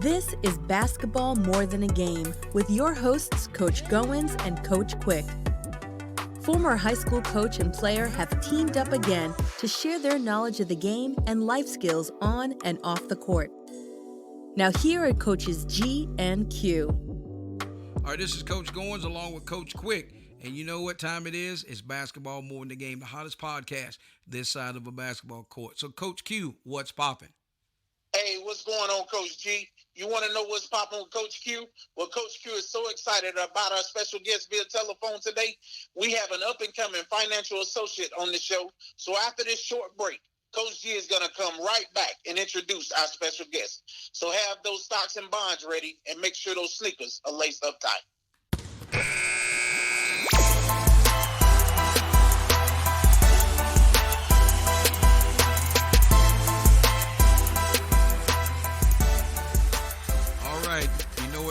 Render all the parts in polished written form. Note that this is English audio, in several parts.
This is Basketball More Than a Game with your hosts, Coach Goins and Coach Quick. Former high school coach and player have teamed up again to share their knowledge of the game and life skills on and off the court. Now here are Coaches G and Q. All right, this is Coach Goins along with Coach Quick. And you know what time it is? It's Basketball More Than a Game, the hottest podcast this side of a basketball court. So, Coach Q, what's popping? Hey, what's going on, Coach G? You want to know what's popping with Coach Q? Well, Coach Q is so excited about our special guest via telephone today. We have an up-and-coming financial associate on the show. So after this short break, Coach G is going to come right back and introduce our special guest. So have those stocks and bonds ready and make sure those sneakers are laced up tight.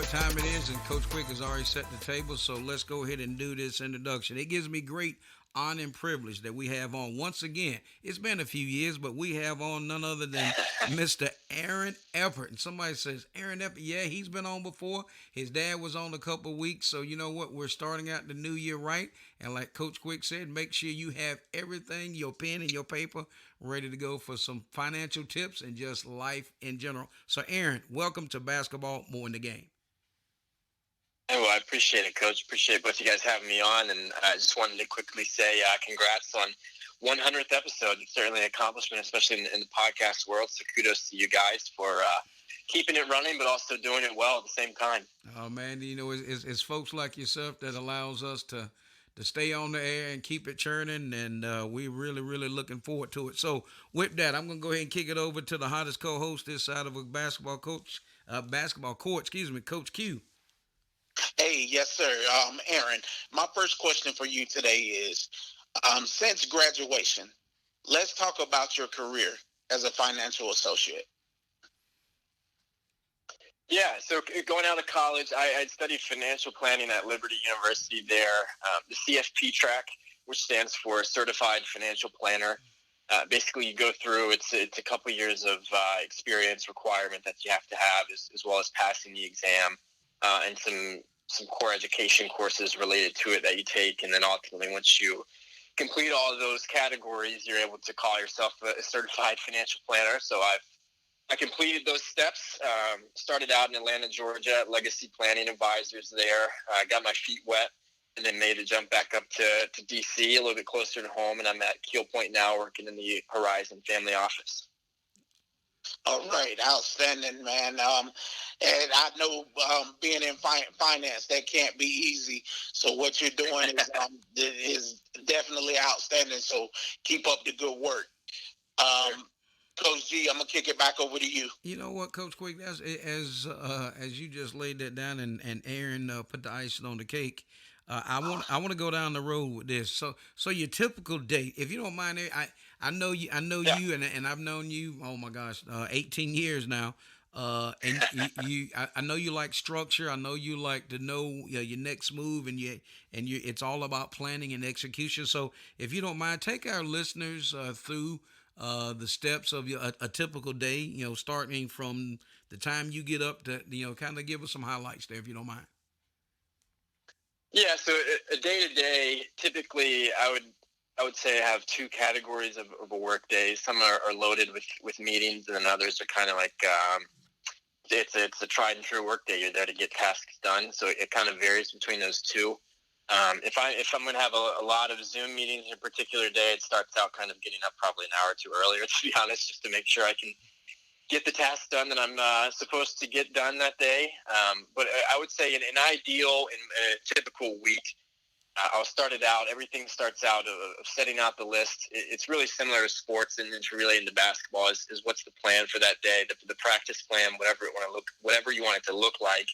Time it is, and Coach Quick has already set the table, so let's go ahead and do this introduction. It gives me great honor and privilege that we have on once again. It's been a few years, but we have on none other than Mr. Aaron Eppard. And somebody says, Aaron Eppard, yeah, he's been on before. His dad was on a couple of weeks, so you know what? We're starting out the new year right, and like Coach Quick said, make sure you have everything, your pen and your paper, ready to go for some financial tips and just life in general. So, Aaron, welcome to Basketball More in the Game. Oh, I appreciate it, Coach. Appreciate both you guys having me on. And I just wanted to quickly say congrats on 100th episode. It's certainly an accomplishment, especially in the podcast world. So kudos to you guys for keeping it running, but also doing it well at the same time. Oh, man, you know, it's folks like yourself that allows us to stay on the air and keep it churning. And we're really, really looking forward to it. So with that, I'm going to go ahead and kick it over to the hottest co-host this side of a basketball court, Coach Q. Hey, yes, sir. Aaron, my first question for you today is, since graduation, let's talk about your career as a financial associate. Yeah, so going out of college, I studied financial planning at Liberty University there, the CFP track, which stands for Certified Financial Planner. Basically, you go through, it's a couple years of experience requirement that you have to have, as well as passing the exam. And some core education courses related to it that you take. And then ultimately, once you complete all of those categories, you're able to call yourself a certified financial planner. So I completed those steps, started out in Atlanta, Georgia at Legacy Planning Advisors there. I got my feet wet and then made a jump back up to D.C., a little bit closer to home. And I'm at Keel Point now working in the Horizon family office. All right, outstanding, man. And I know being in finance, that can't be easy. So what you're doing is definitely outstanding. So keep up the good work. Coach G, I'm gonna kick it back over to you. You know what, Coach Quick? That's as you just laid that down, and Aaron put the icing on the cake. I want to go down the road with this. So your typical date, if you don't mind, I know you, and I've known you. Oh my gosh, 18 years now. And I know you like structure. I know you like to know your next move, and it's all about planning and execution. So if you don't mind, take our listeners through the steps of a typical day. You know, starting from the time you get up to kind of give us some highlights there, if you don't mind. Yeah, so a day-to-day, typically I would say I have two categories of a work day. Some are loaded with meetings, and then others are kind of like it's a tried and true work day. You're there to get tasks done, so it kind of varies between those two. If I'm going to have a lot of Zoom meetings in a particular day, it starts out kind of getting up probably an hour or two earlier, to be honest, just to make sure I can get the tasks done that I'm supposed to get done that day. But I would say in an ideal, in a typical week, I'll start it out. Everything starts out of setting out the list. It's really similar to sports and it's really into basketball is what's the plan for that day, the practice plan, whatever you want it to look like.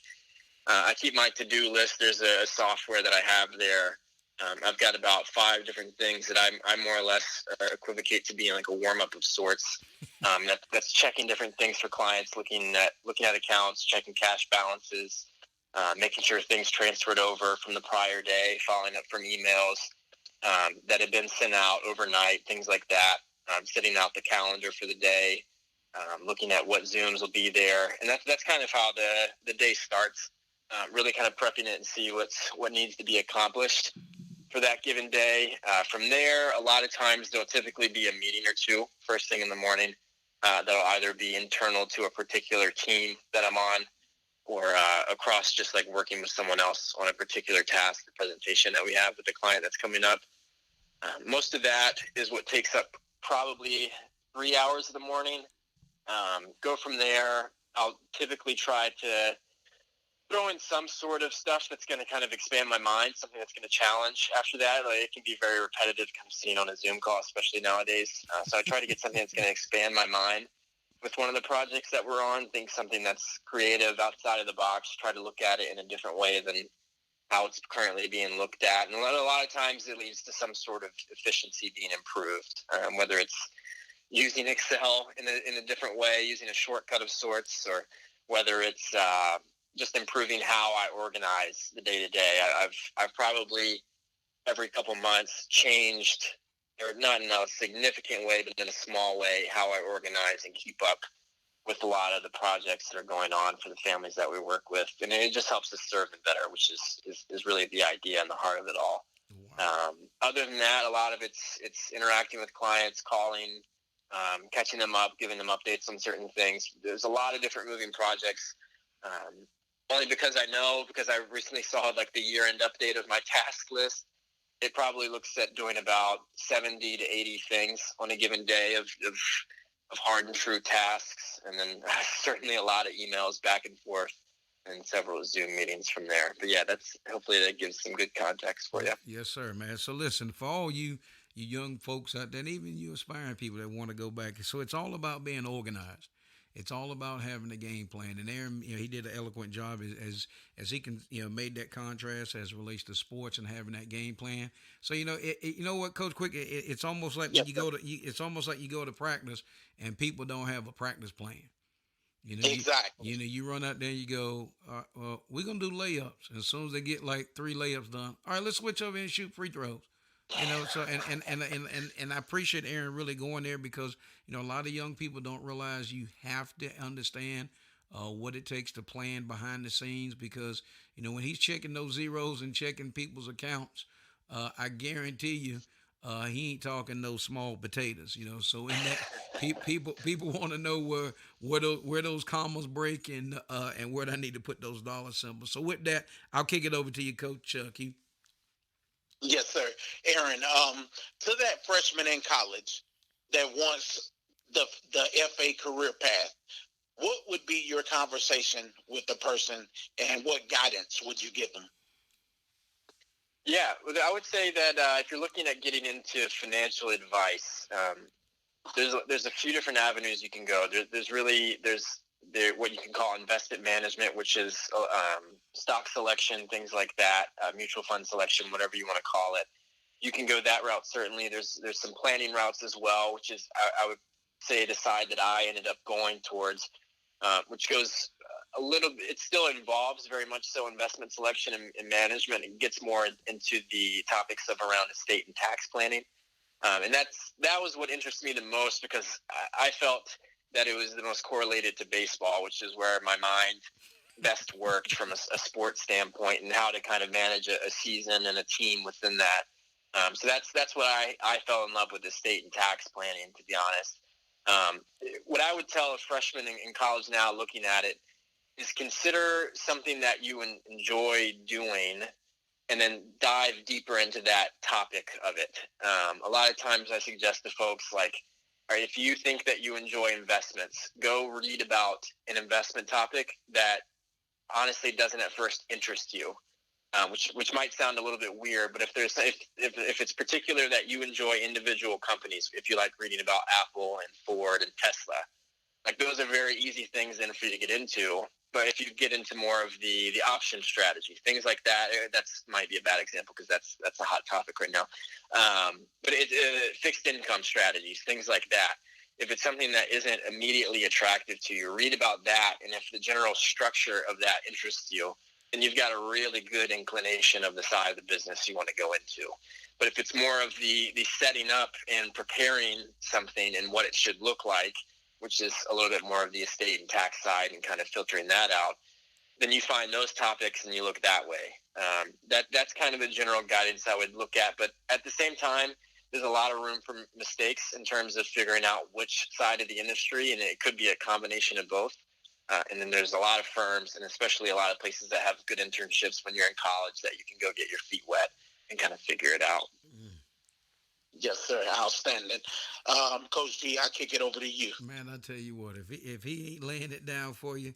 I keep my to-do list. There's a software that I have there. I've got about 5 different things that I more or less equivocate to being like a warm-up of sorts. That's checking different things for clients, looking at accounts, checking cash balances, making sure things transferred over from the prior day, following up from emails that had been sent out overnight, things like that. Setting out the calendar for the day, looking at what Zooms will be there. And that's kind of how the day starts, really kind of prepping it and see what needs to be accomplished for that given day. From there, a lot of times there'll typically be a meeting or two first thing in the morning that'll either be internal to a particular team that I'm on, or across just like working with someone else on a particular task or presentation that we have with the client that's coming up. Most of that is what takes up probably 3 hours of the morning. Go from there. I'll typically try to throw in some sort of stuff that's going to kind of expand my mind, something that's going to challenge after that. Like, it can be very repetitive, kind of seen on a Zoom call, especially nowadays. So I try to get something that's going to expand my mind with one of the projects that we're on. Think something that's creative, outside of the box, try to look at it in a different way than how it's currently being looked at. And a lot of times it leads to some sort of efficiency being improved, whether it's using Excel in a different way, using a shortcut of sorts, or whether it's just improving how I organize the day-to-day. I've probably every couple months changed, or not in a significant way, but in a small way, how I organize and keep up with a lot of the projects that are going on for the families that we work with. And it just helps us serve them better, which is really the idea and the heart of it all. Wow. Other than that, a lot of it's interacting with clients, calling, catching them up, giving them updates on certain things. There's a lot of different moving projects. Only because I recently saw like the year-end update of my task list. It probably looks at doing about 70 to 80 things on a given day of hard and true tasks, and then certainly a lot of emails back and forth and several Zoom meetings from there. But yeah, hopefully that gives some good context for you. Yes, sir, man. So listen, for all you young folks out there, and even you aspiring people that want to go back, so it's all about being organized. It's all about having a game plan. And Aaron, he did an eloquent job as he can, made that contrast as it relates to sports and having that game plan. So you know what, Coach Quick, it's almost like when it's almost like you go to practice and people don't have a practice plan. Exactly. You run out there, you go, we're gonna do layups. And as soon as they get like 3 layups done, all right, let's switch over and shoot free throws. So and I appreciate Aaron really going there, because a lot of young people don't realize you have to understand what it takes to plan behind the scenes, because when he's checking those zeros and checking people's accounts, I guarantee you he ain't talking those small potatoes. So in that, people want to know where those commas break and where I need to put those dollar symbols. So with that, I'll kick it over to you, Coach Keith. Yes, sir. Aaron, to that freshman in college that wants the FA career path, what would be your conversation with the person, and what guidance would you give them? Yeah, I would say that if you're looking at getting into financial advice, there's a few different avenues you can go. There's what you can call investment management, which is stock selection, things like that, mutual fund selection, whatever you want to call it. You can go that route, certainly. There's some planning routes as well, which is, I would say, the side that I ended up going towards, which goes a little bit, it still involves very much so investment selection and management. It gets more into the topics of around estate and tax planning. And that was what interested me the most, because I felt that it was the most correlated to baseball, which is where my mind best worked from a sports standpoint, and how to kind of manage a season and a team within that. So that's what I fell in love with, estate and tax planning, to be honest. What I would tell a freshman in college now looking at it is consider something that you enjoy doing, and then dive deeper into that topic of it. A lot of times I suggest to folks, like, all right, if you think that you enjoy investments, go read about an investment topic that honestly doesn't at first interest you, which might sound a little bit weird, but if it's particular that you enjoy individual companies, if you like reading about Apple and Ford and Tesla, like, those are very easy things then for you to get into. But if you get into more of the option strategy, things like that, that's might be a bad example because that's a hot topic right now. But fixed income strategies, things like that. If it's something that isn't immediately attractive to you, read about that. And if the general structure of that interests you, then you've got a really good inclination of the side of the business you want to go into. But if it's more of the setting up and preparing something and what it should look like, which is a little bit more of the estate and tax side and kind of filtering that out, then you find those topics and you look that way. That's kind of the general guidance I would look at. But at the same time, there's a lot of room for mistakes in terms of figuring out which side of the industry, and it could be a combination of both. And then there's a lot of firms, and especially a lot of places that have good internships when you're in college that you can go get your feet wet and kind of figure it out. Yes, sir. Outstanding. Coach G, I kick it over to you. Man, I tell you what, if he ain't laying it down for you,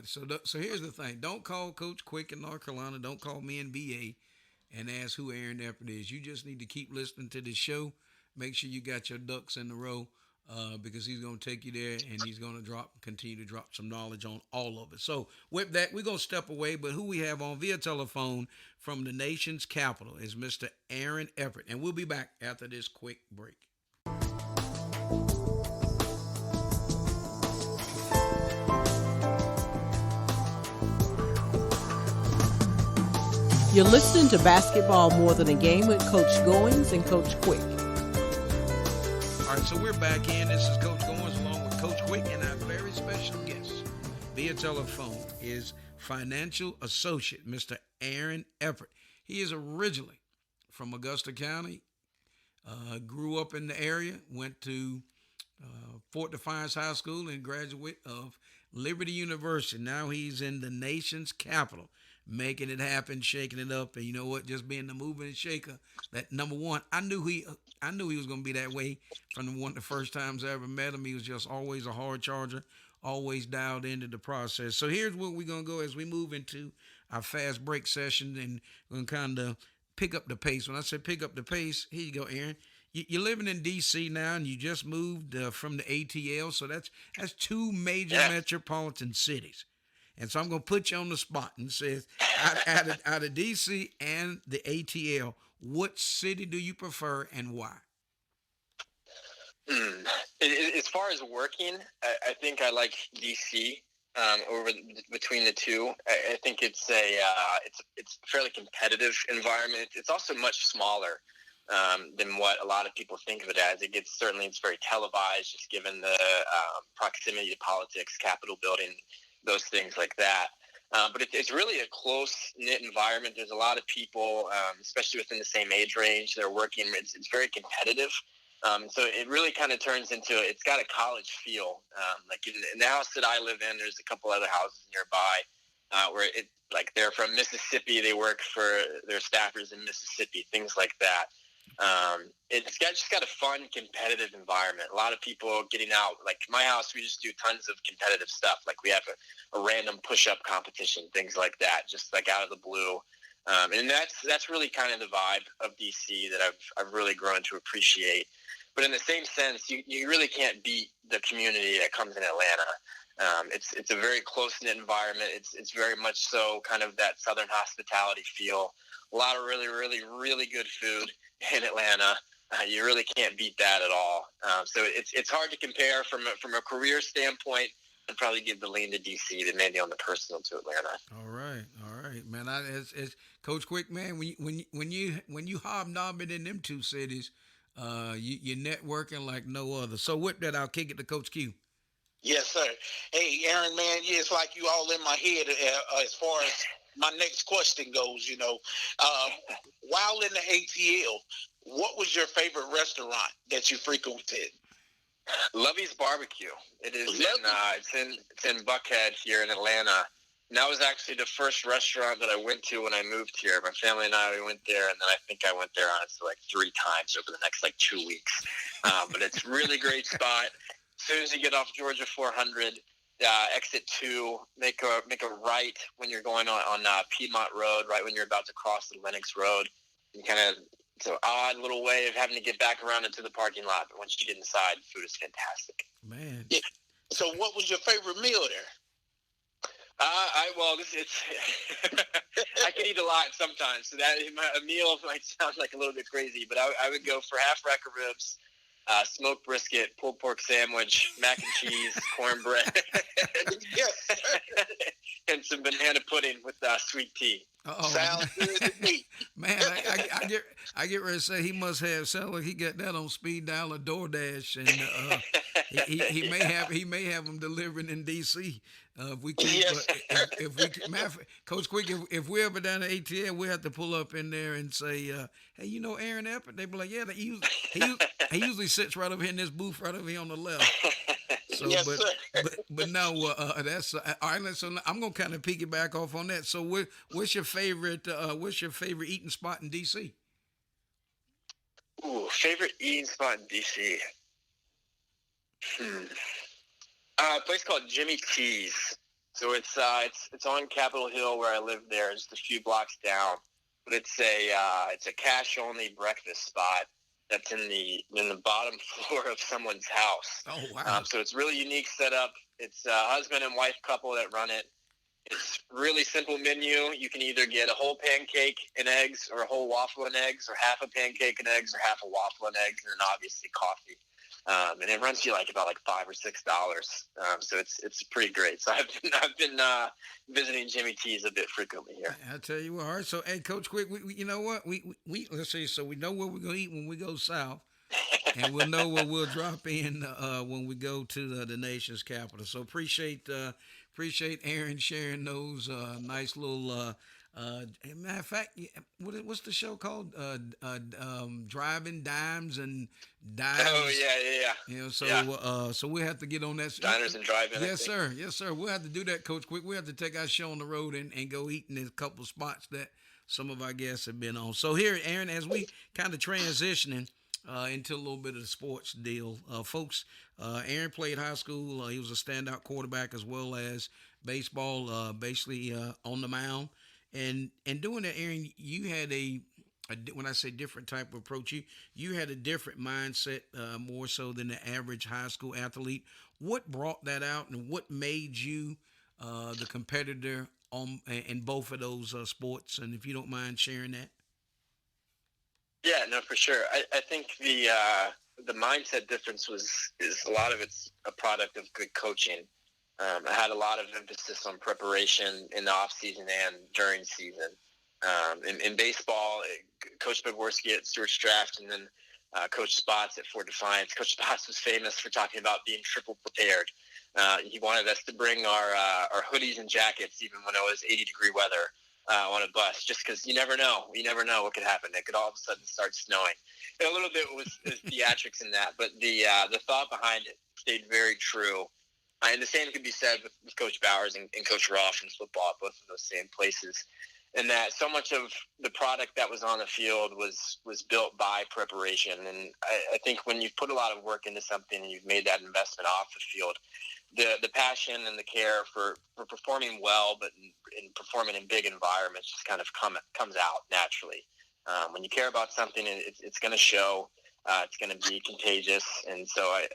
so here's the thing. Don't call Coach Quick in North Carolina. Don't call me in BA and ask who Aaron Eppard is. You just need to keep listening to this show. Make sure you got your ducks in a row. Because he's going to take you there and he's going to continue to drop some knowledge on all of it. So with that, we're going to step away. But who we have on via telephone from the nation's capital is Mr. Aaron Eppard. And we'll be back after this quick break. You're listening to Basketball More Than a Game with Coach Goins and Coach Quick. All right, so we're back in. This is Coach Goins along with Coach Quick, and our very special guest via telephone is financial associate Mr. Aaron Eppard. He is originally from Augusta County, grew up in the area, went to Fort Defiance High School and graduate of Liberty University. Now he's in the nation's capital, making it happen, shaking it up, and you know what? Just being the mover and shaker. That number one, I knew he was going to be that way from the first times I ever met him. He was just always a hard charger, always dialed into the process. So here's where we're going to go as we move into our fast break session, and we're going to kind of pick up the pace. When I say pick up the pace, here you go, Aaron. You're living in D.C. now, and you just moved from the ATL, so that's two major metropolitan cities. And so I'm going to put you on the spot and say, out of D.C. and the ATL, what city do you prefer and why? As far as working, I think I like D.C. Between the two. I think it's a fairly competitive environment. It's also much smaller than what a lot of people think of it as. It's very televised, just given the proximity to politics, Capitol building, those things like that. But it's really a close-knit environment. There's a lot of people, especially within the same age range. They're working. It's very competitive. So it really kind of turns into, it's got a college feel. Like in the house that I live in, there's a couple other houses nearby where they're from Mississippi. They work for their staffers in Mississippi, things like that. It's just got a fun, competitive environment. A lot of people getting out. Like my house, we just do tons of competitive stuff. Like we have a random push-up competition, things like that, just like out of the blue. And that's really kind of the vibe of DC that I've really grown to appreciate. But in the same sense, you really can't beat the community that comes in Atlanta. It's a very close-knit environment. It's very much so kind of that Southern hospitality feel. A lot of really, really, really good food in Atlanta. You really can't beat that at all. So it's hard to compare from a career standpoint. I'd probably give the lean to DC than maybe on the personal to Atlanta. All right, man. As Coach Quick, man, when you hobnobbing in them two cities, you're networking like no other. So with that, I'll kick it to Coach Q. Yes, sir. Hey, Aaron, man, it's like you all in my head as far as my next question goes. While in the ATL, what was your favorite restaurant that you frequented? Lovey's Barbecue. It is it's in Buckhead here in Atlanta. And that was actually the first restaurant that I went to when I moved here. My family and I, we went there, and then I think I went there honestly like 3 times over the next 2 weeks. But it's a really great spot. As soon as you get off Georgia 400, exit 2, make a right when you're going on Piedmont Road, right when you're about to cross the Lenox Road. And it's an odd little way of having to get back around into the parking lot. But once you get inside, the food is fantastic. Man. Yeah. So what was your favorite meal there? It's I can eat a lot sometimes, so that a meal might sound like a little bit crazy, but I would go for half rack of ribs, smoked brisket, pulled pork sandwich, mac and cheese, cornbread, and some banana pudding with sweet tea. Sounds good to me. Man, I get ready to say he must have sound like he got that on speed dial or DoorDash, and he may have them delivering in D.C. If we keep, Yes. if we Coach Quick, if we're ever down at ATL, we have to pull up in there and say, hey, you know Aaron Eppard? They be like, yeah, he usually sits right over here in this booth right over here on the left. So, Yes, sir. but no, that's all right. So I'm gonna kind of piggyback off on that. So, what's your favorite eating spot in D.C.? Ooh, favorite eating spot in DC. A place called Jimmy T's. So it's on Capitol Hill where I live there, just a few blocks down. But it's a cash only breakfast spot that's in the bottom floor of someone's house. Oh wow! So it's really unique setup. It's a husband and wife couple that run it. It's really simple menu. You can either get a whole pancake and eggs, or a whole waffle and eggs, or half a pancake and eggs, or half a waffle and eggs, and then obviously coffee. And it runs you about $5 or $6. So it's pretty great. So I've been visiting Jimmy T's a bit frequently here. I tell you what, all right. So, hey, Coach Quick, we you know what? We let's see. So we know where we're gonna eat when we go south, and we'll know where we'll drop in when we go to the nation's capital. So appreciate Aaron sharing those nice little. Matter of fact, what's the show called? Driving Dimes and Dimes. Oh yeah. You know, so Yeah. So we have to get on that. Diners and drive-in. Yes, sir. We'll have to do that, Coach Quick. We have to take our show on the road and go eat in a couple of spots that some of our guests have been on. So here, Aaron, as we kind of transitioning into a little bit of the sports deal, folks. Aaron played high school. He was a standout quarterback as well as baseball, basically on the mound. And doing that, Aaron, you had a when I say different type of approach, you had a different mindset more so than the average high school athlete. What brought that out, and what made you the competitor in both of those sports? And if you don't mind sharing that. Yeah, no, for sure. I think the mindset difference is a lot of it's a product of good coaching. I had a lot of emphasis on preparation in the off season and during season. In baseball, Coach Bogorski at Stuart Straft, and then Coach Spots at Fort Defiance. Coach Spots was famous for talking about being triple prepared. He wanted us to bring our hoodies and jackets even when it was 80-degree weather on a bus, just because you never know. You never know what could happen. It could all of a sudden start snowing. And a little bit was theatrics in that, but the thought behind it stayed very true. And the same could be said with Coach Bowers and Coach Roth in football, both of those same places. And that so much of the product that was on the field was built by preparation. And I think when you've put a lot of work into something and you've made that investment off the field, the passion and the care for performing well, but in performing in big environments just kind of comes out naturally. When you care about something, it's going to show. It's going to be contagious, and so I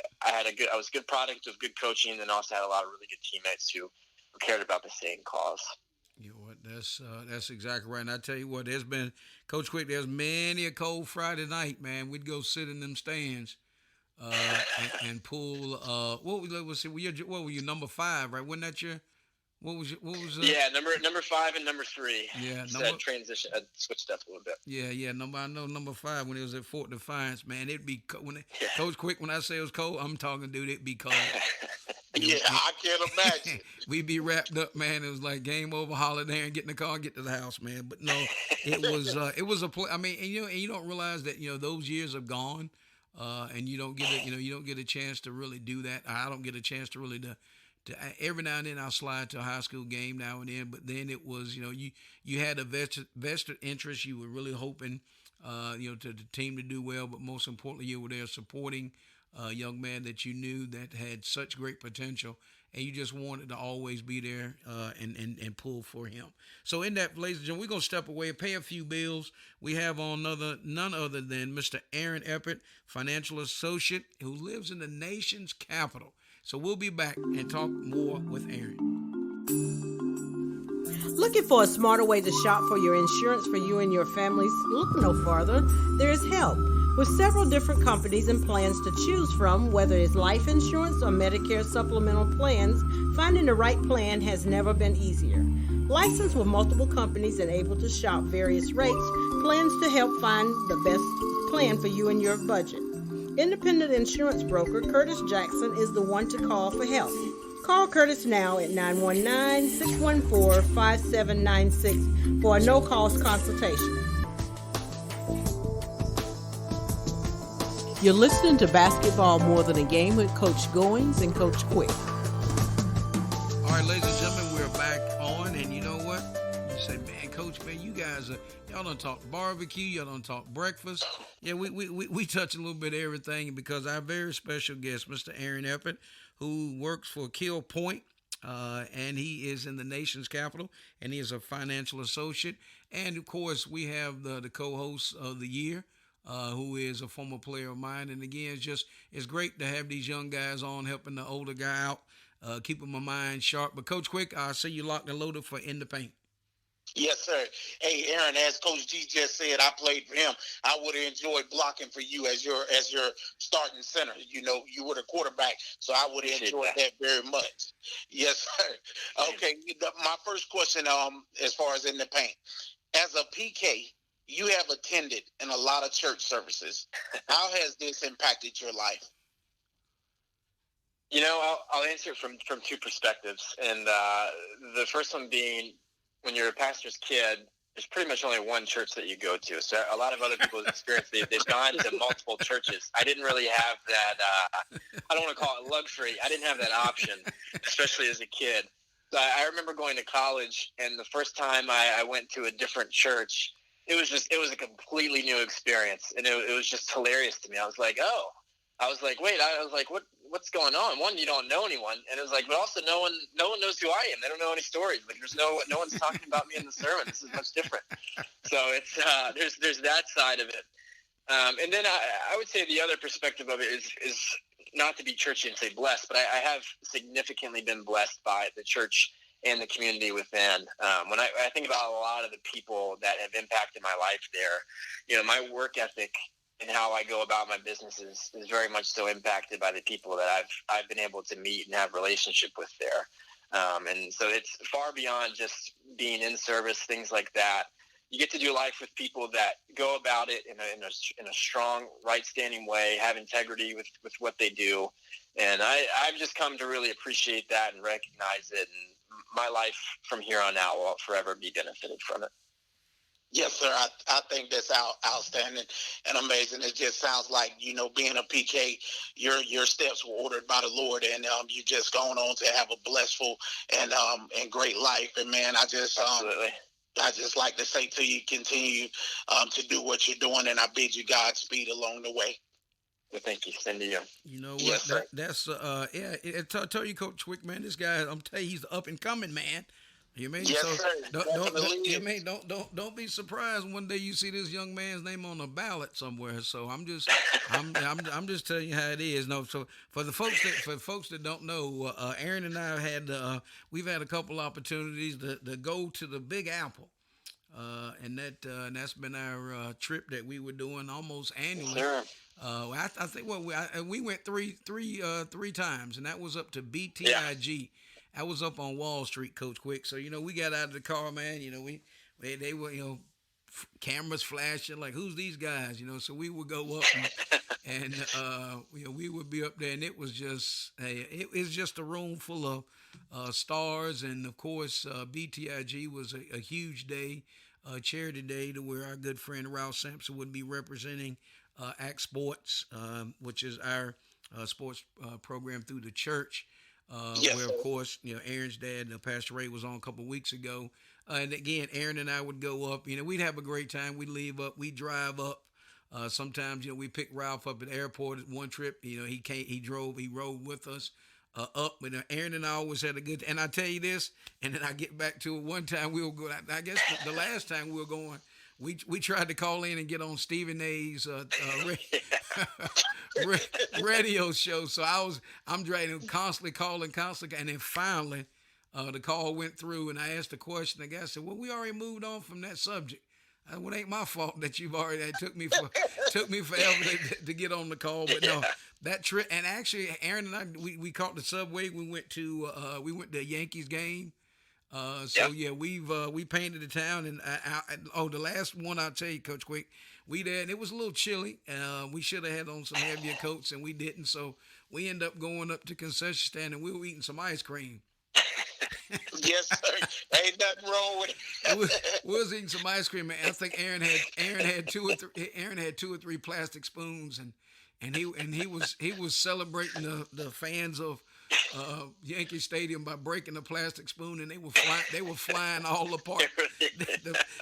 was a good product of good coaching, and also had a lot of really good teammates who cared about the same cause. You know what? That's exactly right. And I tell you what, there's been Coach Quick. There's many a cold Friday night, man. We'd go sit in them stands, and pull. What were you, number 5, right? Wasn't that your? What was Yeah, number 5 and number 3. Yeah, transition. I switched up a little bit. Yeah. I know number 5 when it was at Fort Defiance, man. It'd be Coach Quick. When I say it was cold, I'm talking, dude. It'd be cold. Yeah, I can't imagine. We'd be wrapped up, man. It was like game over, holler there, and get in the car and get to the house, man. But no, it was a play. I mean, and you don't realize that those years are gone, and you don't get a chance to really do that. I don't get a chance to really every now and then I'll slide to a high school game now and then, but then it was, you had a vested interest. You were really hoping, to the team to do well, but most importantly, you were there supporting a young man that you knew that had such great potential, and you just wanted to always be there and pull for him. So in that, ladies and gentlemen, we're going to step away and pay a few bills. We have on none other than Mr. Aaron Eppard, financial associate who lives in the nation's capital. So we'll be back and talk more with Aaron. Looking for a smarter way to shop for your insurance for you and your families? Look no farther. There's help. With several different companies and plans to choose from, whether it's life insurance or Medicare supplemental plans, finding the right plan has never been easier. Licensed with multiple companies and able to shop various rates, plans to help find the best plan for you and your budget. Independent insurance broker Curtis Jackson is the one to call for help. Call Curtis now at 919-614-5796 for a no-cost consultation. You're listening to Basketball More Than a Game with Coach Goins and Coach Quick. All right, ladies and gentlemen, we're back on, and you know what? You say, man, Coach, man, you guys y'all done talk barbecue, y'all done talk breakfast. Yeah, we touch a little bit of everything because our very special guest, Mr. Aaron Eppard, who works for Kill Point, and he is in the nation's capital, and he is a financial associate. And, of course, we have the co-host of the year, who is a former player of mine. And, again, it's great to have these young guys on helping the older guy out, keeping my mind sharp. But, Coach Quick, I see you locked and loaded for In the Paint. Yes, sir. Hey, Aaron, as Coach G just said, I played for him. I would have enjoyed blocking for you as your starting center. You know, you were the quarterback, so I would have enjoyed that very much. Yes, sir. Okay, my first question, as far as In the Paint, as a PK, you have attended in a lot of church services. How has this impacted your life? You know, I'll answer it from two perspectives, and the first one being, when you're a pastor's kid, there's pretty much only one church that you go to. So a lot of other people's experience, they've gone to multiple churches. I didn't really have that, I don't want to call it luxury. I didn't have that option, especially as a kid. So I remember going to college, and the first time I went to a different church, it was a completely new experience. And it was just hilarious to me. I was like, what's going on? One, you don't know anyone, and it was like, but also no one knows who I am. They don't know any stories. Like, there's no one's talking about me in the sermon. This is much different. So it's there's that side of it, and then I would say the other perspective of it is not to be churchy and say blessed, but I have significantly been blessed by the church and the community within. When I think about a lot of the people that have impacted my life there, you know, my work ethic and how I go about my business is very much so impacted by the people that I've been able to meet and have relationship with there. And so it's far beyond just being in service, things like that. You get to do life with people that go about it in a strong, right-standing way, have integrity with what they do. And I've just come to really appreciate that and recognize it. And my life from here on out will forever be benefited from it. Yes, sir. I think that's outstanding and amazing. It just sounds like, you know, being a PK, your steps were ordered by the Lord, and you just gone on to have a blissful and great life. And man, I just like to say to you, continue to do what you're doing, and I bid you Godspeed along the way. Well, thank you. Send to you. You know what? Yes, That's tell you, Coach Quick, man. This guy, I'm telling you, he's the up and coming man. You mean? Yes, so sir. Don't be surprised one day you see this young man's name on a ballot somewhere. So I'm just telling you how it is. No, so for folks that don't know, Aaron and I we've had a couple opportunities to go to the Big Apple, and that's been our trip that we were doing almost annually. Sure. I think we went three times, and that was up to BTIG. Yeah. I was up on Wall Street, Coach Quick. So, you know, we got out of the car, man. You know, they were, you know, cameras flashing, like, who's these guys? You know, so we would go up and you know, we would be up there, and it was just, it's just a room full of stars. And, of course, BTIG was a huge day, charity day, to where our good friend Ralph Sampson would be representing ACT Sports, which is our sports program through the church. Yes, where, sir. of course, you know, Aaron's dad, Pastor Ray, was on a couple of weeks ago. And again, Aaron and I would go up. You know, we'd have a great time. We'd leave up. We'd drive up. Sometimes, you know, we picked Ralph up at the airport at one trip. You know, he rode with us up. And Aaron and I always had a good. And I tell you this, and then I get back to it. One time we were going. I guess the last time we were going, we tried to call in and get on Stephen A's radio show. So I'm driving, constantly calling, and then finally the call went through, and I asked the question. The guy said, "Well, we already moved on from that subject." Well, it ain't my fault that you've already. It took me forever to get on the call, but no, that trip. And actually, Aaron and I, we caught the subway. We went to a Yankees game. So yeah, we painted the town, and the last one I'll tell you, Coach Quick, we there, and it was a little chilly. We should have had on some heavier coats, and we didn't. So we ended up going up to concession stand, and we were eating some ice cream. Yes, sir. Ain't nothing wrong with it. we was eating some ice cream, and I think Aaron had two or three plastic spoons, and he was celebrating the fans of Yankee Stadium by breaking the plastic spoon, and they were flying all apart.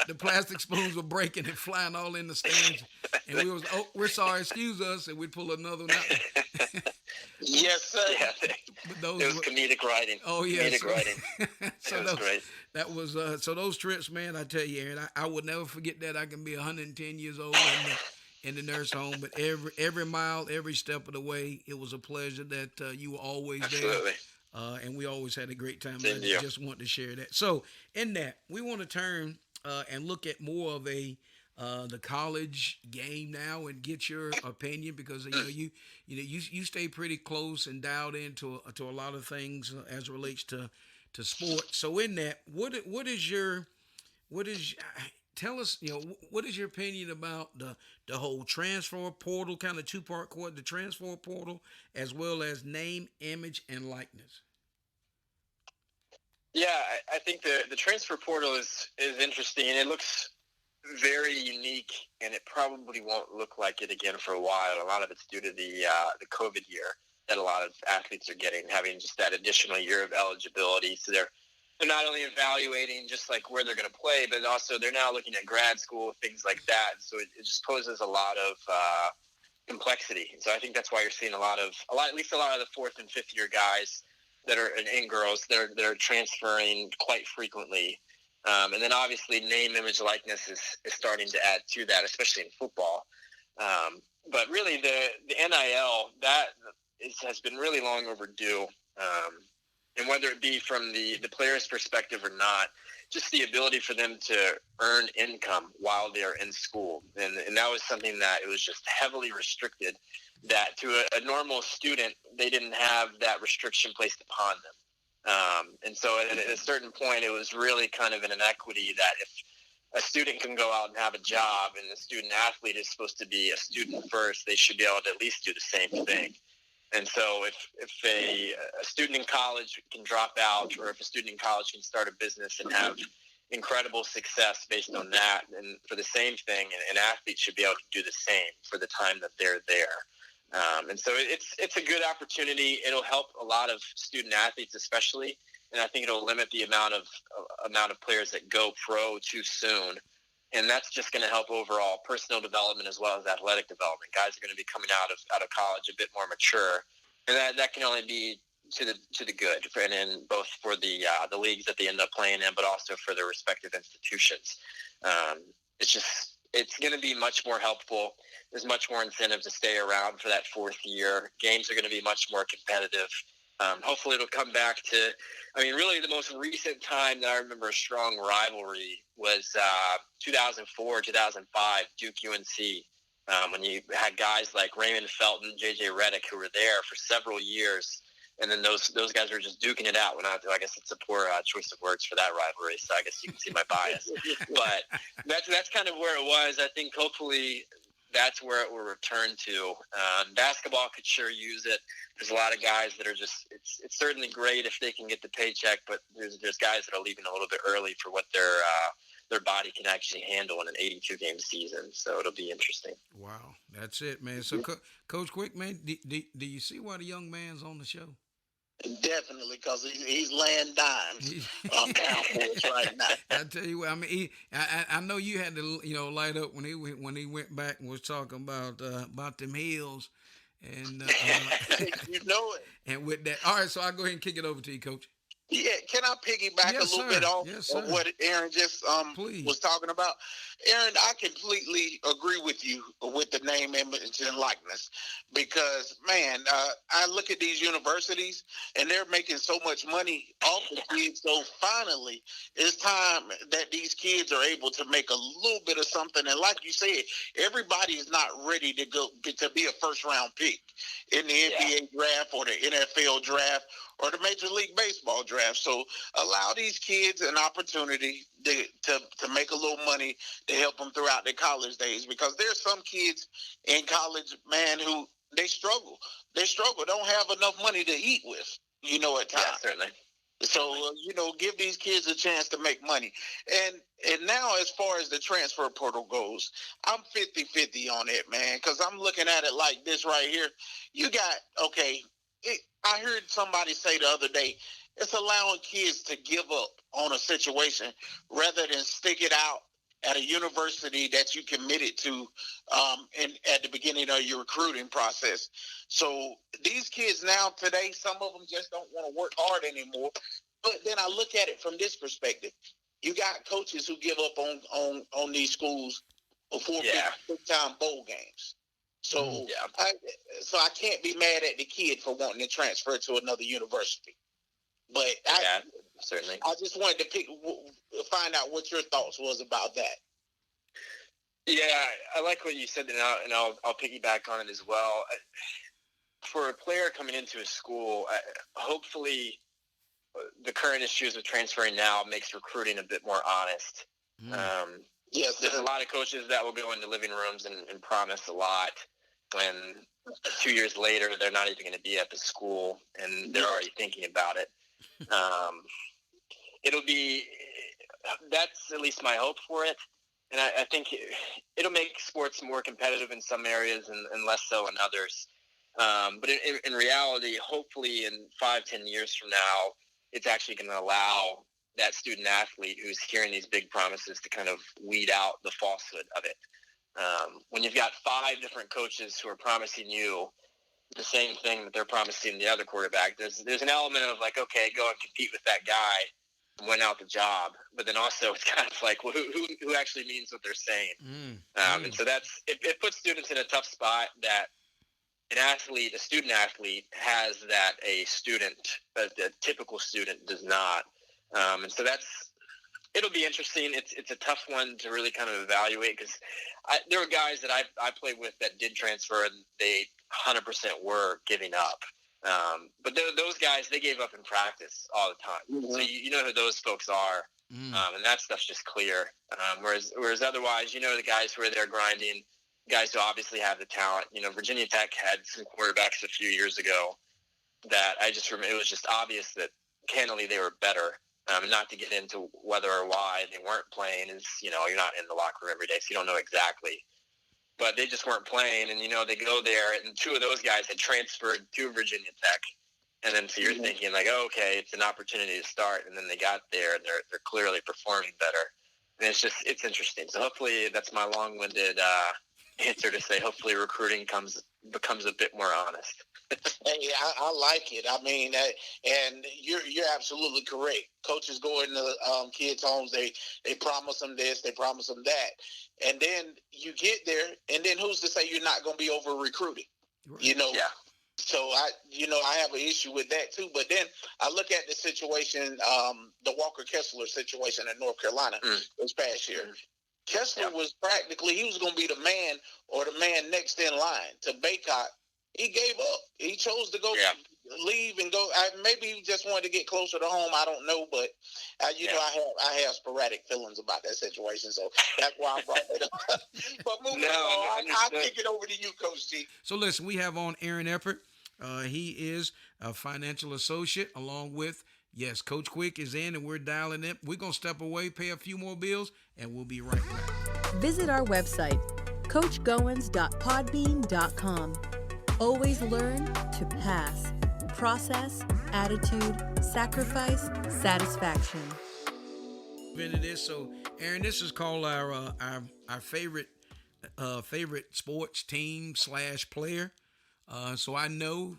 The plastic spoons were breaking and flying all in the stands, and we was, oh, we're sorry, excuse us, and we'd pull another one out. Yes, sir. Yeah, it was comedic writing. Oh yeah, comedic writing. So it was great. That was so those trips, man. I tell you, Aaron, I would never forget that. I can be 110 years old in the nurse home, but every mile, every step of the way, it was a pleasure that you were always Absolutely. there, and we always had a great time. Same I to you. just want to share that. So in that, we want to turn and look at more of the college game now and get your opinion, because you stay pretty close and dialed into to a lot of things as it relates to sports. So in that, tell us, what is your opinion about the whole transfer portal, kind of two-part court, the transfer portal, as well as name, image, and likeness? Yeah, I think the transfer portal is interesting, and it looks very unique, and it probably won't look like it again for a while. A lot of it's due to the COVID year that a lot of athletes are having just that additional year of eligibility. So they're not only evaluating just like where they're going to play, but also they're now looking at grad school, things like that. So it just poses a lot of complexity. So I think that's why you're seeing at least a lot of the fourth and fifth year guys that are and girls that are transferring quite frequently. And then obviously name, image, likeness is starting to add to that, especially in football. But really the NIL, has been really long overdue. And whether it be from the player's perspective or not, just the ability for them to earn income while they're in school. And that was something that it was just heavily restricted, that to a normal student, they didn't have that restriction placed upon them. And so at a certain point, it was really kind of an inequity that if a student can go out and have a job and the student athlete is supposed to be a student first, they should be able to at least do the same thing. And so if a student in college can drop out, or if a student in college can start a business and have incredible success based on that, and for the same thing, an athlete should be able to do the same for the time that they're there. And so it's a good opportunity. It'll help a lot of student athletes, especially, and I think it'll limit the amount of players that go pro too soon. And that's just going to help overall personal development as well as athletic development. Guys are going to be coming out of college a bit more mature, and that can only be to the good, and both for the leagues that they end up playing in, but also for their respective institutions. It's going to be much more helpful. There's much more incentive to stay around for that fourth year. Games are going to be much more competitive. Hopefully it'll come back to, really the most recent time that I remember a strong rivalry was 2004, 2005, Duke UNC, when you had guys like Raymond Felton, J.J. Redick, who were there for several years. And then those guys were just duking it out. I guess it's a poor choice of words for that rivalry, so I guess you can see my bias. But that's kind of where it was. I think hopefully that's where it will return to. Basketball could sure use it. There's a lot of guys that are just it's certainly great if they can get the paycheck, but there's guys that are leaving a little bit early for what their body can actually handle in an 82-game season. So it'll be interesting. Wow, that's it, man. So, Coach Quick, man, do you see why the young man's on the show? Definitely, because he's laying dimes on Cowboys right now. I tell you what, I know you had to light up when he went back and was talking about them hills, and you know it. And with that, all right. So I'll go ahead and kick it over to you, Coach. Yeah, can I piggyback a little bit off of what Aaron just was talking about? Aaron, I completely agree with you with the name, image, and likeness, because, man, I look at these universities, and they're making so much money off the kids, so finally it's time that these kids are able to make a little bit of something. And like you said, everybody is not ready to be a first-round pick in the NBA draft or the NFL draft or the Major League Baseball draft. So allow these kids an opportunity to make a little money to help them throughout their college days, because there's some kids in college, man, who they struggle. They struggle, don't have enough money to eat with, at times. Yeah, certainly. So, give these kids a chance to make money. And now, as far as the transfer portal goes, I'm 50-50 on it, man, because I'm looking at it like this right here. You got, I heard somebody say the other day, it's allowing kids to give up on a situation rather than stick it out at a university that you committed to at the beginning of your recruiting process. So these kids now today, some of them just don't want to work hard anymore. But then I look at it from this perspective. You got coaches who give up on these schools before big-time bowl games. So I can't be mad at the kid for wanting to transfer to another university. But certainly. I just wanted to find out what your thoughts was about that. Yeah, I like what you said, and I'll piggyback on it as well. For a player coming into a school, hopefully the current issues of transferring now makes recruiting a bit more honest. Yes, there's a lot of coaches that will go into living rooms and promise a lot, when 2 years later they're not even going to be at the school and they're already thinking about it. That's at least my hope for it. And I think it'll make sports more competitive in some areas and less so in others. But in reality, hopefully in 5-10 years from now, it's actually going to allow that student athlete who's hearing these big promises to kind of weed out the falsehood of it. When you've got 5 different coaches who are promising you the same thing that they're promising the other quarterback, there's an element of like, okay, go and compete with that guy and win out the job. But then also it's kind of like, well, who actually means what they're saying? And so it puts students in a tough spot that a student athlete has that a typical student does not. And so it'll be interesting. It's a tough one to really kind of evaluate, because there were guys that I played with that did transfer and they 100% were giving up. But those guys, they gave up in practice all the time. Mm-hmm. So you know who those folks are. And that stuff's just clear. Whereas otherwise, the guys who are there grinding, guys who obviously have the talent. Virginia Tech had some quarterbacks a few years ago that I just remember, it was just obvious that candidly they were better. And not to get into whether or why they weren't playing is, you're not in the locker room every day, so you don't know exactly. But they just weren't playing, and, they go there, and 2 of those guys had transferred to Virginia Tech. And then so you're thinking, like, oh, okay, it's an opportunity to start. And then they got there, and they're clearly performing better. And it's interesting. So hopefully that's my long-winded answer to say hopefully recruiting becomes a bit more honest. Hey, I like it. I mean, and you're absolutely correct. Coaches go into kids' homes. They promise them this, they promise them that, and then you get there, and then who's to say you're not going to be over recruited? Right. Yeah. So I have an issue with that too. But then I look at the situation, the Walker Kessler situation in North Carolina this past year. Kessler was he was going to be the man or the man next in line to Baycott. He gave up. He chose to go leave and go. Maybe he just wanted to get closer to home. I don't know, but I have sporadic feelings about that situation, so that's why I brought it up. But moving on, I'll kick it over to you, Coach G. So listen, we have on Aaron Eppard. He is a financial associate, along with Coach Quick is in, and we're dialing it. We're gonna step away, pay a few more bills, and we'll be right back. Visit our website, coachgoins.podbean.com. Always learn to pass. Process, attitude, sacrifice, satisfaction. Into this, so Aaron, this is called our favorite sports team / player. So I know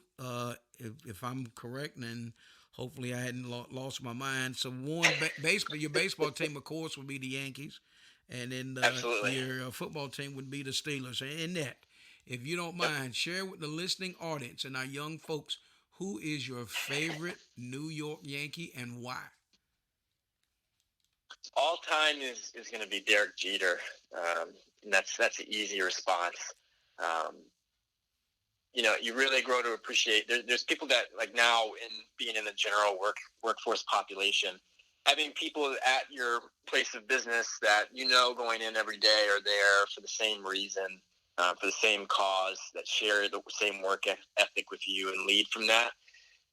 if I'm correct, and hopefully I hadn't lost my mind. So your baseball team, of course, would be the Yankees, and then your football team would be the Steelers. And that, if you don't mind, share with the listening audience and our young folks, who is your favorite New York Yankee and why? All time is going to be Derek Jeter, and that's an easy response. you really grow to appreciate. There's people that, like, now in being in the general workforce population, having people at your place of business that going in every day are there for the same reason, for the same cause, that share the same work ethic with you and lead from that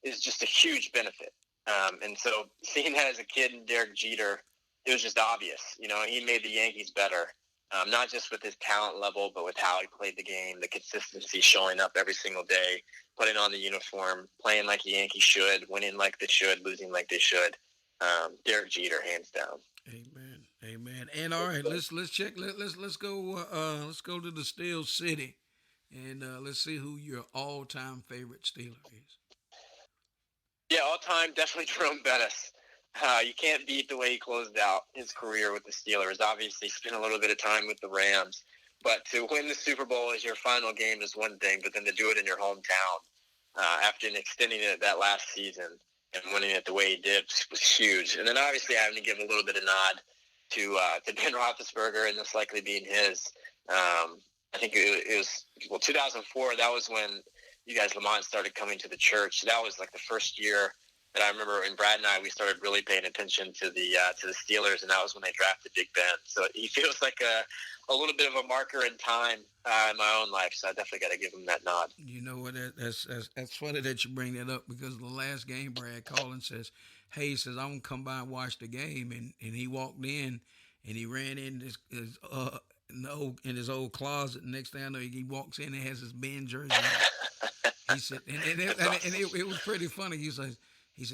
is just a huge benefit. And so seeing that as a kid in Derek Jeter, it was just obvious. He made the Yankees better, not just with his talent level, but with how he played the game, the consistency, showing up every single day, putting on the uniform, playing like a Yankee should, winning like they should, losing like they should. Derek Jeter, hands down. Amen. And all right, let's check. Let's go to the Steel City, and let's see who your all-time favorite Steeler is. Yeah, all time, definitely Jerome Bettis. You can't beat the way he closed out his career with the Steelers. Obviously, spent a little bit of time with the Rams, but to win the Super Bowl as your final game is one thing, but then to do it in your hometown after extending it that last season and winning it the way he did was huge. And then obviously having to give a little bit of nod to Ben Roethlisberger and this likely being his. I think it was 2004. That was when you guys, Lamont, started coming to the church. That was like the first year that I remember when Brad and I, we started really paying attention to the Steelers, and that was when they drafted Big Ben. So he feels like a little bit of a marker in time in my own life. So I definitely got to give him that nod. You know what? That's funny that you bring that up, because the last game, Brad called and says, "Hey," he says, "I'm gonna come by and watch the game," and he walked in and he ran in in his old closet. Next thing I know, he walks in and has his Ben jersey on. He said, and it was pretty funny. He said,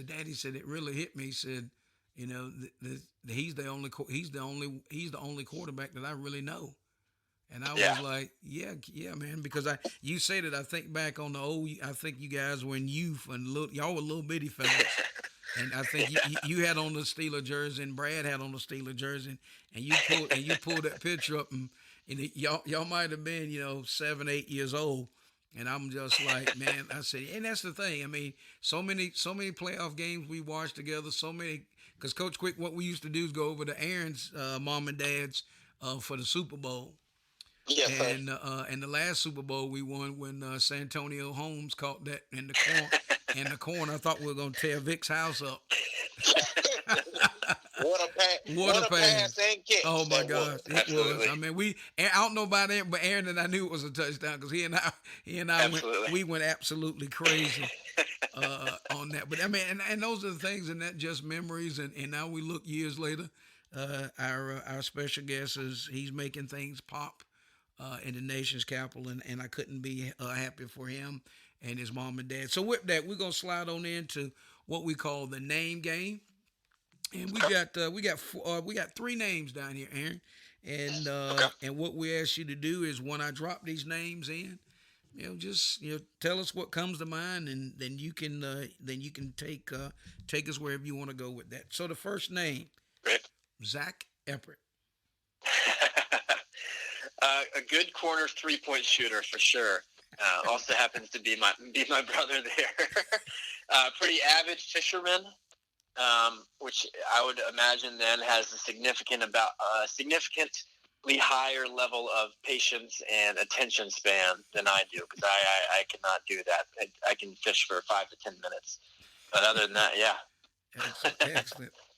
"Daddy," said, "it really hit me." He said, he's the only quarterback that I really know. And I was like, yeah, man, because you said it. I think back on I think you guys were in youth and y'all were little bitty fellas. And I think you had on the Steeler jersey and Brad had on the Steeler jersey, and you pulled that picture up, and y'all might have been 7, 8 years old. And I'm just like, man, I said, and that's the thing. I mean, so many playoff games we watched together, so many, because Coach Quick, what we used to do is go over to Aaron's mom and dad's for the Super Bowl. Yes, sir. And the last Super Bowl we won when Santonio Holmes caught that in the corner. I thought we were going to tear Vic's house up. What a pass and catch. Oh my God, it Absolutely. was. I mean, I don't know about Aaron, but Aaron and I knew it was a touchdown, because he and I went absolutely crazy on that. But I mean, and those are the things, and that just memories. And now we look years later. Our special guest he's making things pop in the nation's capital, and I couldn't be happier for him and his mom and dad. So with that, we're gonna slide on into what we call the name game. And we got 3 names down here, Aaron, and what we ask you to do is, when I drop these names in, just tell us what comes to mind, and then you can take us wherever you want to go with that. So the first name, Zach Eppard. A good corner 3-point shooter for sure. Also happens to be my brother there. Pretty avid fisherman. Which I would imagine then has a significantly higher level of patience and attention span than I do, because I cannot do that. I can fish for 5 to 10 minutes, but other than that, yeah.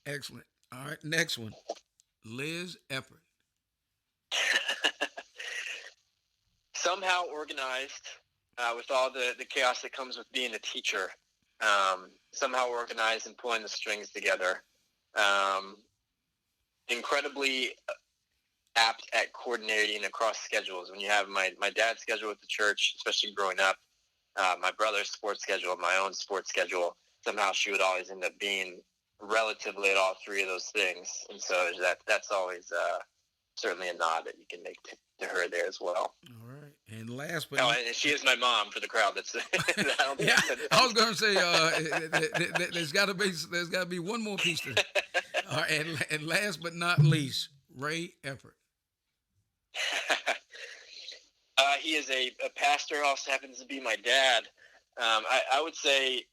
Excellent. All right, next one, Liz Eppard. Somehow organized, with all the chaos that comes with being a teacher. Somehow organized and pulling the strings together. Incredibly apt at coordinating across schedules. When you have my dad's schedule with the church, especially growing up, my brother's sports schedule, my own sports schedule, somehow she would always end up being relatively at all 3 of those things. And so that's always certainly a nod that you can make to her there as well. All right. And last but and she is my mom for the crowd. That's yeah. I was going to say there's got to be one more piece to that. All right, and last but not least, Ray Eppard. He is a pastor. Also happens to be my dad. I would say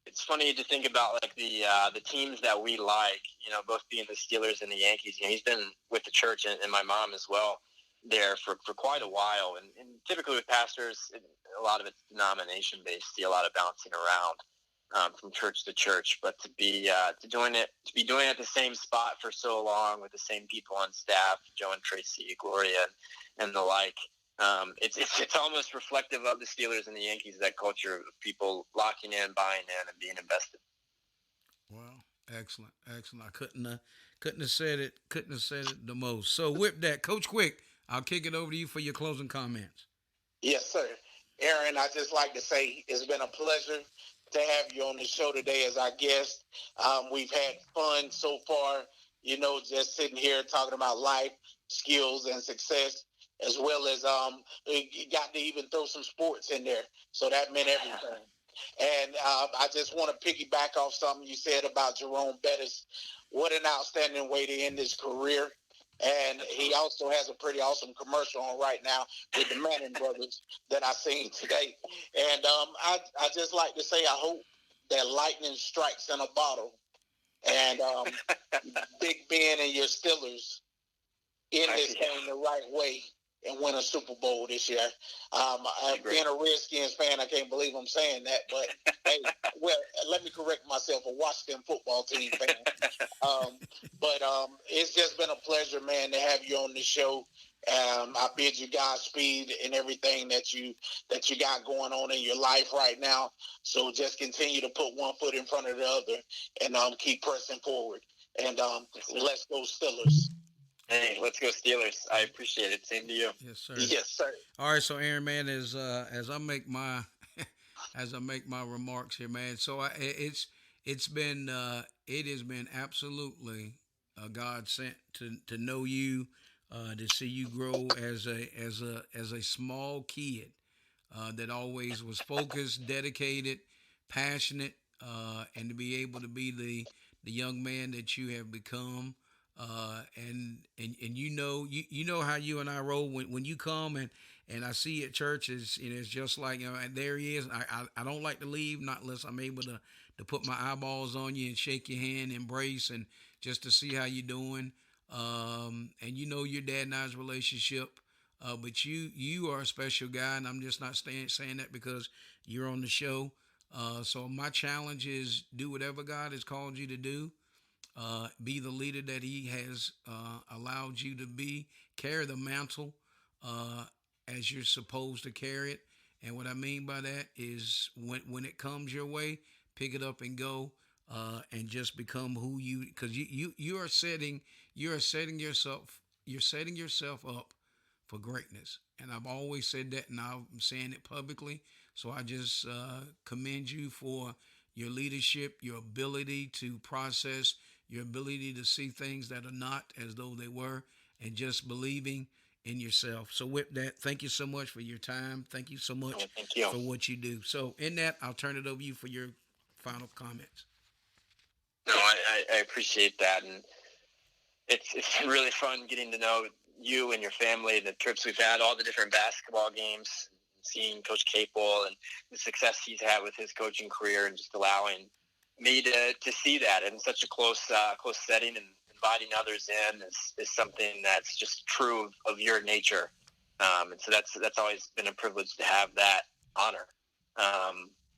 it's funny to think about like the teams that we like. Both being the Steelers and the Yankees. He's been with the church and my mom as well. there for quite a while. And typically with pastors, a lot of it's denomination based. See a lot of bouncing around from church to church. But to be doing it at the same spot for so long with the same people on staff, Joe and Tracy, Gloria, and the like. It's almost reflective of the Steelers and the Yankees, that culture of people locking in, buying in, and being invested. Wow, excellent. I couldn't have said it the most. So with that, Coach Quick, I'll kick it over to you for your closing comments. Yes, sir. Aaron, I just like to say it's been a pleasure to have you on the show today as our guest. We've had fun so far, just sitting here talking about life, skills, and success, as well as you got to even throw some sports in there. So that meant everything. And I just want to piggyback off something you said about Jerome Bettis. What an outstanding way to end his career. And he also has a pretty awesome commercial on right now with the Manning brothers that I seen today. And I just like to say I hope that lightning strikes in a bottle. And Big Ben and your Steelers end this thing the right way and win a Super Bowl this year. Being a Redskins fan, I can't believe I'm saying that, but hey, well, let me correct myself, a Washington football team fan. But it's just been a pleasure, man, to have you on the show. I bid you Godspeed in everything that you got going on in your life right now. So just continue to put one foot in front of the other and keep pressing forward. And let's go Steelers. Hey, let's go Steelers. I appreciate it. Same to you. Yes, sir. Yes, sir. All right, so Aaron, man, as I make my remarks here, man. So it has been absolutely God sent to know you, to see you grow as a small kid that always was focused, dedicated, passionate, and to be able to be the young man that you have become. And you know how you and I roll when you come and I see at church it's just like, and there he is. I don't like to leave not unless I'm able to put my eyeballs on you and shake your hand, embrace, and just to see how you're doing. And your dad and I's relationship, but you are a special guy, and I'm just not saying that because you're on the show. So my challenge is do whatever God has called you to do. Be the leader that he has allowed you to be. Carry the mantle as you're supposed to carry it. And what I mean by that is when it comes your way, pick it up and go, and just become who you. Because you are setting yourself up for greatness. And I've always said that, and I'm saying it publicly. So I just commend you for your leadership, your ability to process, your ability to see things that are not as though they were, and just believing in yourself. So with that, thank you so much for your time. Thank you so much for what you do. So in that, I'll turn it over to you for your final comments. No, I appreciate that. And it's been really fun getting to know you and your family, the trips we've had, all the different basketball games, seeing Coach Capel and the success he's had with his coaching career, and just allowing me to see that in such a close setting, and inviting others in is something that's just true of your nature. And so that's always been a privilege to have that honor.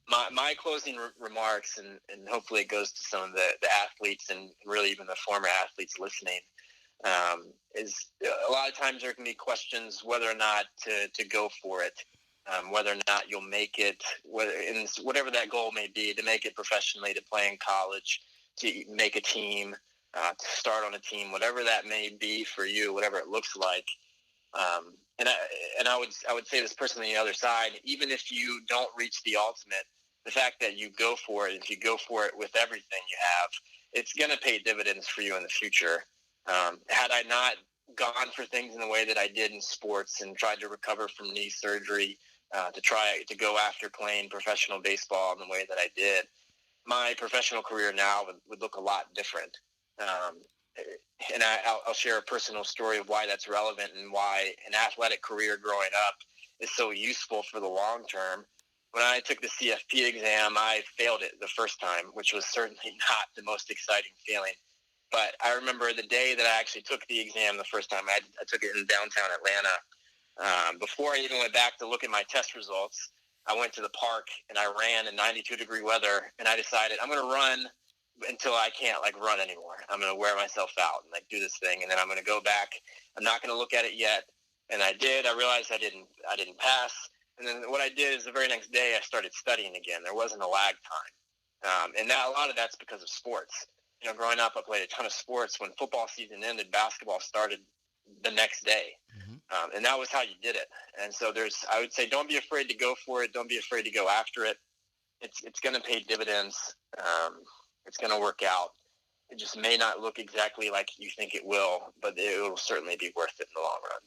My closing remarks, and hopefully it goes to some of the athletes and really even the former athletes listening, is a lot of times there can be questions whether or not to go for it. Whether or not you'll make it, whatever that goal may be, to make it professionally, to play in college, to make a team, to start on a team, whatever that may be for you, whatever it looks like. And I would say this person on the other side, even if you don't reach the ultimate, the fact that you go for it, if you go for it with everything you have, it's going to pay dividends for you in the future. Had I not gone for things in the way that I did in sports and tried to recover from knee surgery, to try to go after playing professional baseball in the way that I did, my professional career now would look a lot different. And I'll share a personal story of why that's relevant and why an athletic career growing up is so useful for the long term. When I took the CFP exam, I failed it the first time, which was certainly not the most exciting feeling. But I remember the day that I actually took the exam the first time. I took it in downtown Atlanta. Before I even went back to look at my test results, I went to the park and I ran in 92-degree weather, and I decided I'm going to run until I can't run anymore. I'm going to wear myself out and do this thing, and then I'm going to go back. I'm not going to look at it yet. And I did. I realized I didn't pass. And then what I did is the very next day I started studying again. There wasn't a lag time. And a lot of that's because of sports. Growing up, I played a ton of sports. When football season ended, basketball started the next day. Mm-hmm. And that was how you did it. And so I would say, don't be afraid to go for it. Don't be afraid to go after it. It's going to pay dividends. It's going to work out. It just may not look exactly like you think it will, but it will certainly be worth it in the long run.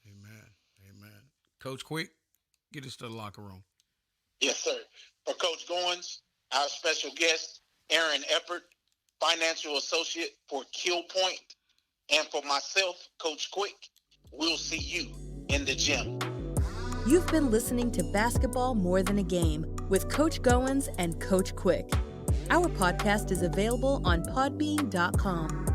Amen. Coach Quick, get us to the locker room. Yes, sir. For Coach Goins, our special guest, Aaron Eppard, financial associate for Kill Point, and for myself, Coach Quick, we'll see you in the gym. You've been listening to Basketball More Than a Game with Coach Goins and Coach Quick. Our podcast is available on podbean.com.